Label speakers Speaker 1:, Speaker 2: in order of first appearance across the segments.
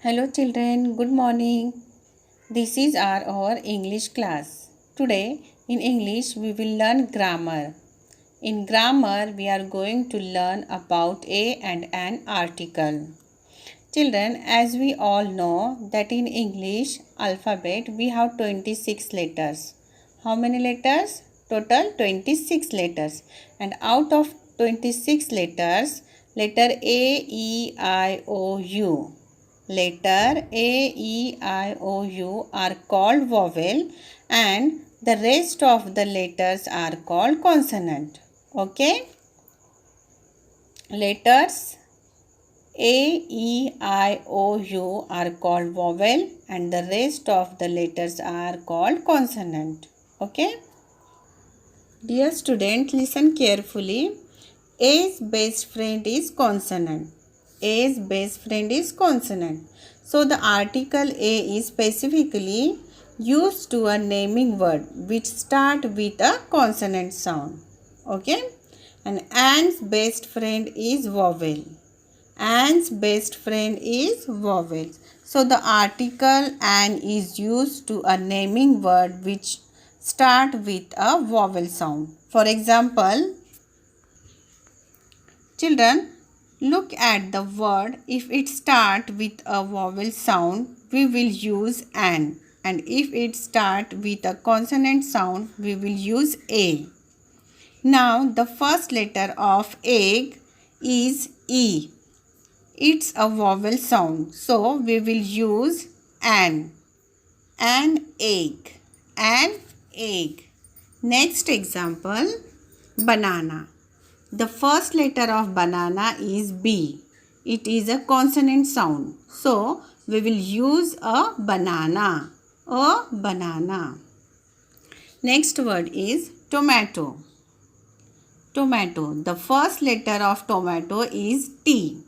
Speaker 1: Hello children, good morning. This is our English class. Today in English we will learn grammar. In grammar we are going to learn about a and an article. Children, as we all know that in English alphabet we have 26 letters. How many letters? Total 26 letters. And out of 26 letters, letter A, E, I, O, U. Letter A, E, I, O, U are called vowel and the rest of the letters are called consonant. Okay? Letters A, E, I, O, U are called vowel and the rest of the letters are called consonant. Okay? Dear student, listen carefully. A's best friend is consonant. A's best friend is consonant. So the article A is specifically used to a naming word which start with a consonant sound. Okay? And Anne's best friend is vowel. Anne's best friend is vowel. So the article Anne is used to a naming word which start with a vowel sound. For example, children, look at the word. If it start with a vowel sound, we will use an. And if it start with a consonant sound, we will use a. Now, the first letter of egg is E. It's a vowel sound. So, we will use an. An egg. An egg. Next example, banana. The first letter of banana is B. It is a consonant sound. So, we will use a banana. A banana. Next word is tomato. Tomato. The first letter of tomato is T.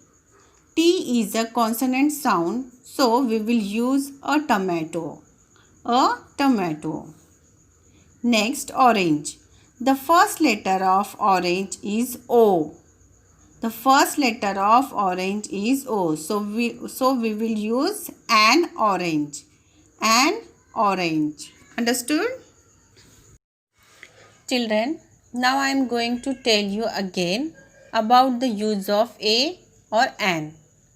Speaker 1: T is a consonant sound. So, we will use a tomato. A tomato. Next, orange. The first letter of orange is O. The first letter of orange is O. So we will use an orange. An orange. Understood? Children, now I am going to tell you again about the use of a or an.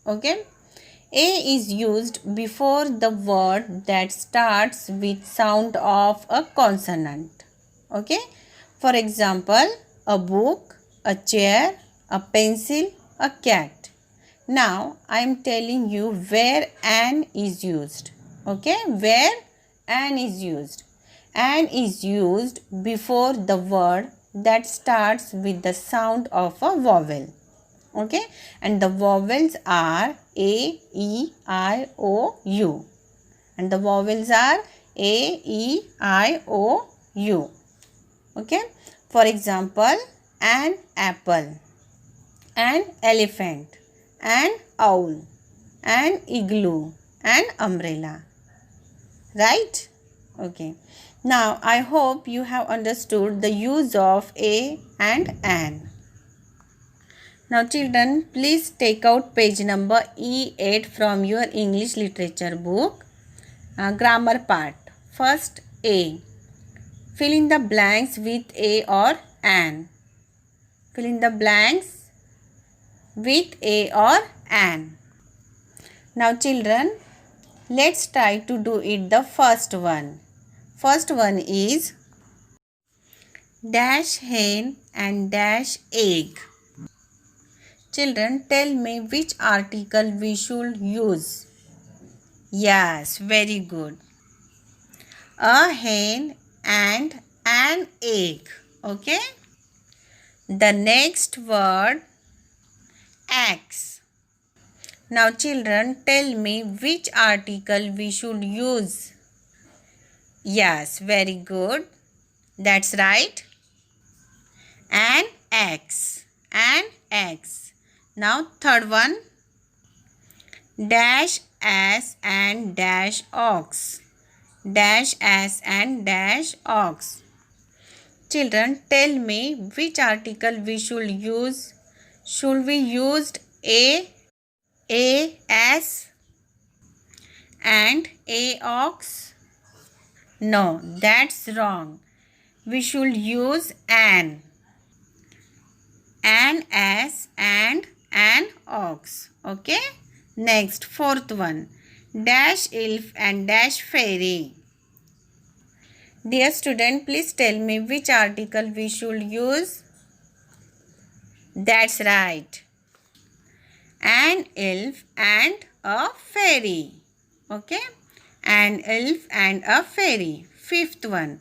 Speaker 1: Okay? A is used before the word that starts with sound of a consonant. Okay? For example, a book, a chair, a pencil, a cat. Now, I am telling you where an is used. Okay? Where an is used. An is used before the word that starts with the sound of a vowel. Okay? And the vowels are A, E, I, O, U. And the vowels are A, E, I, O, U. Okay? For example, an apple, an elephant, an owl, an igloo, an umbrella. Right? Okay. Now, I hope you have understood the use of a and an. Now, children, please take out page number E8 from your English literature book. Grammar part. First, A. Fill in the blanks with a or an. Fill in the blanks with a or an. Now, children, let's try to do it the first one. First one is dash hen and dash egg. Children, tell me which article we should use. Yes, very good. A hen and an egg. Okay. The next word, axe. Now children, tell me which article we should use. Yes, very good. That's right. An axe. An axe. Now third one, dash ass and dash ox. Dash ass and dash ox. Children, tell me which article we should use. Should we use a as, and a ox? No, that's wrong. We should use an ass and an ox. Okay. Next, fourth one. Dash elf and dash fairy. Dear student, please tell me which article we should use. That's right. An elf and a fairy. Okay. An elf and a fairy. Fifth one.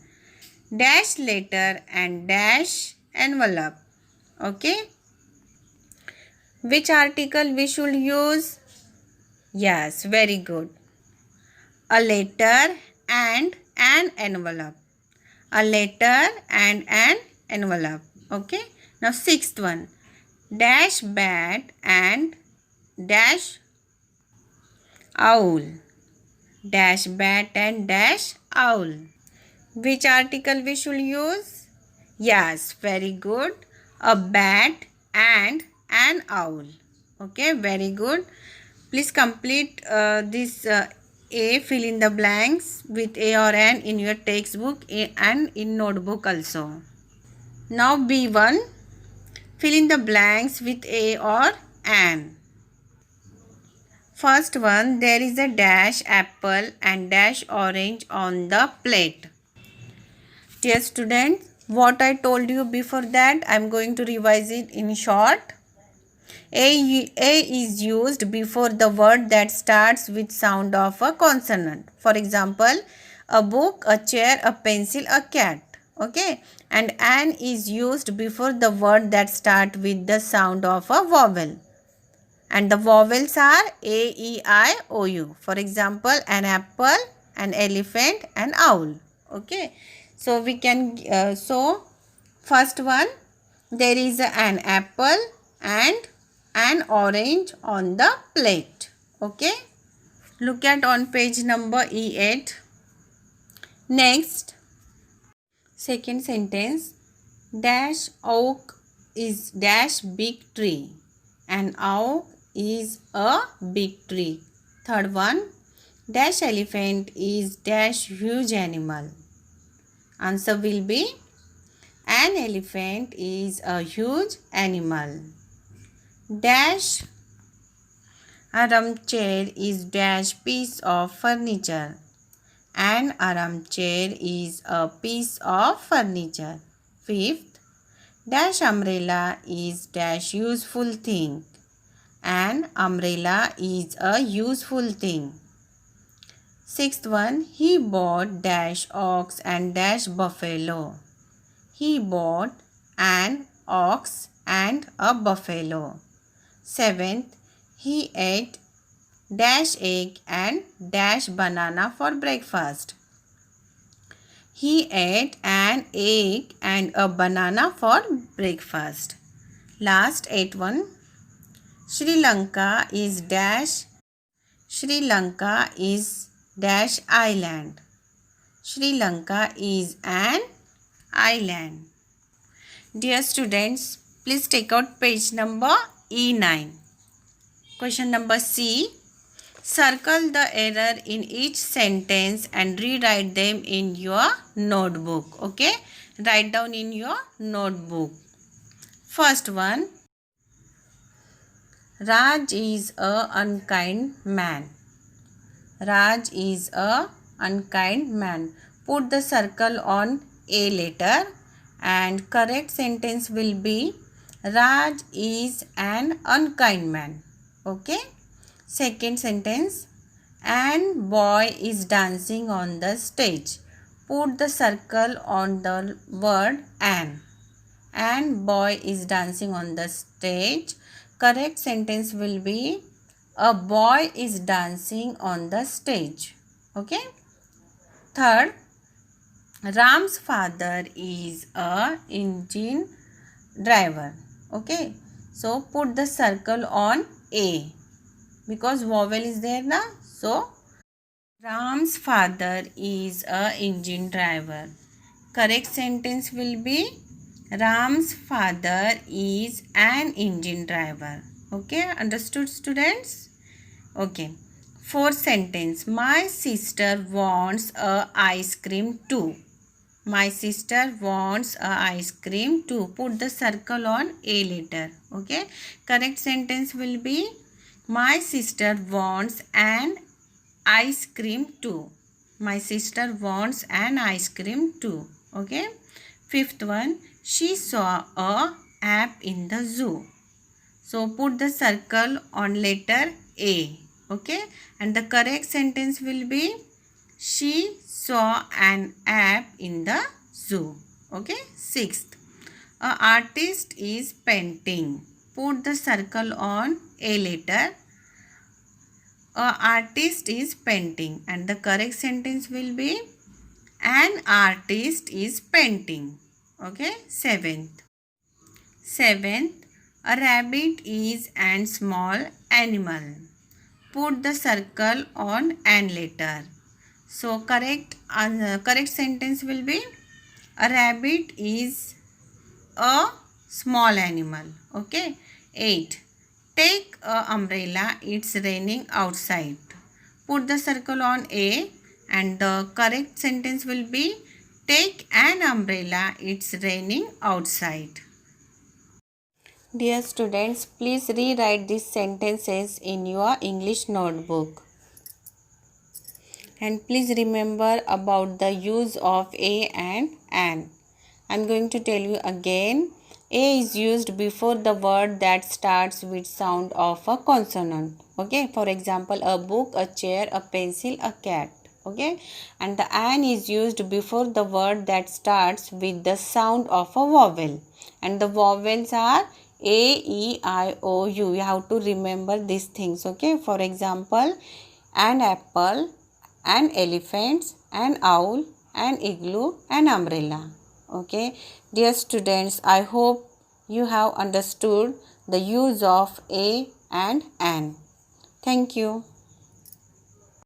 Speaker 1: Dash letter and dash envelope. Okay. Which article we should use? Yes, very good. A letter and an envelope. A letter and an envelope. Okay. Now sixth one. Dash bat and dash owl. Dash bat and dash owl. Which article we should use? Yes, very good. A bat and an owl. Okay, very good. Please complete this A, fill in the blanks with A or N in your textbook and in notebook also. Now B1, fill in the blanks with A or N. First one, there is a dash apple and dash orange on the plate. Dear students, what I told you before that, I am going to revise it in short. A is used before the word that starts with sound of a consonant. For example, a book, a chair, a pencil, a cat. Okay. And an is used before the word that starts with the sound of a vowel. And the vowels are A, E, I, O, U. For example, an apple, an elephant, an owl. Okay. So we can, first one, there is an apple and an orange on the plate. Okay. Look at on page number E8. Next, second sentence. Dash oak is dash big tree. An oak is a big tree. Third one. Dash elephant is dash huge animal. Answer will be an elephant is a huge animal. Dash armchair is dash piece of furniture. An armchair is a piece of furniture. Fifth, dash umbrella is dash useful thing. An umbrella is a useful thing. Sixth one, he bought dash ox and dash buffalo. He bought an ox and a buffalo. Seventh, he ate dash egg and dash banana for breakfast. He ate an egg and a banana for breakfast. Last eighth one, Sri Lanka is dash. Sri Lanka is dash island. Sri Lanka is an island. Dear students, please take out page number E9. Question number C. Circle the error in each sentence and rewrite them in your notebook. Okay? Write down in your notebook. First one. Raj is a unkind man. Raj is a unkind man. Put the circle on A letter and correct sentence will be Raj is an unkind man. Okay. Second sentence. An boy is dancing on the stage. Put the circle on the word an. An boy is dancing on the stage. Correct sentence will be a boy is dancing on the stage. Okay. Third, Ram's father is a engine driver. Okay. So put the circle on A because vowel is there now. So Ram's father is a engine driver. Correct sentence will be Ram's father is an engine driver. Okay, understood students? Okay. Fourth sentence. My sister wants a ice cream too. My sister wants a ice cream too. Put the circle on A letter. Okay. Correct sentence will be my sister wants an ice cream too. My sister wants an ice cream too. Okay. Fifth one. She saw a app in the zoo. So put the circle on letter A. Okay. And the correct sentence will be she saw an app in the zoo. Okay. Sixth. A artist is painting. Put the circle on A letter. A artist is painting. And the correct sentence will be an artist is painting. Okay. Seventh. A rabbit is an small animal. Put the circle on an letter. So correct sentence will be a rabbit is a small animal. Okay. 8. Take a umbrella, it's raining outside. Put the circle on A and the correct sentence will be take an umbrella, it's raining outside. Dear students, please rewrite these sentences in your English notebook. And please remember about the use of a and an. I am going to tell you again. A is used before the word that starts with sound of a consonant. Okay. For example, a book, a chair, a pencil, a cat. Okay. And the an is used before the word that starts with the sound of a vowel. And the vowels are A, E, I, O, U. You have to remember these things. Okay. For example, an apple, an elephant, an owl, an igloo, an umbrella. Okay. Dear students, I hope you have understood the use of a and an. Thank you.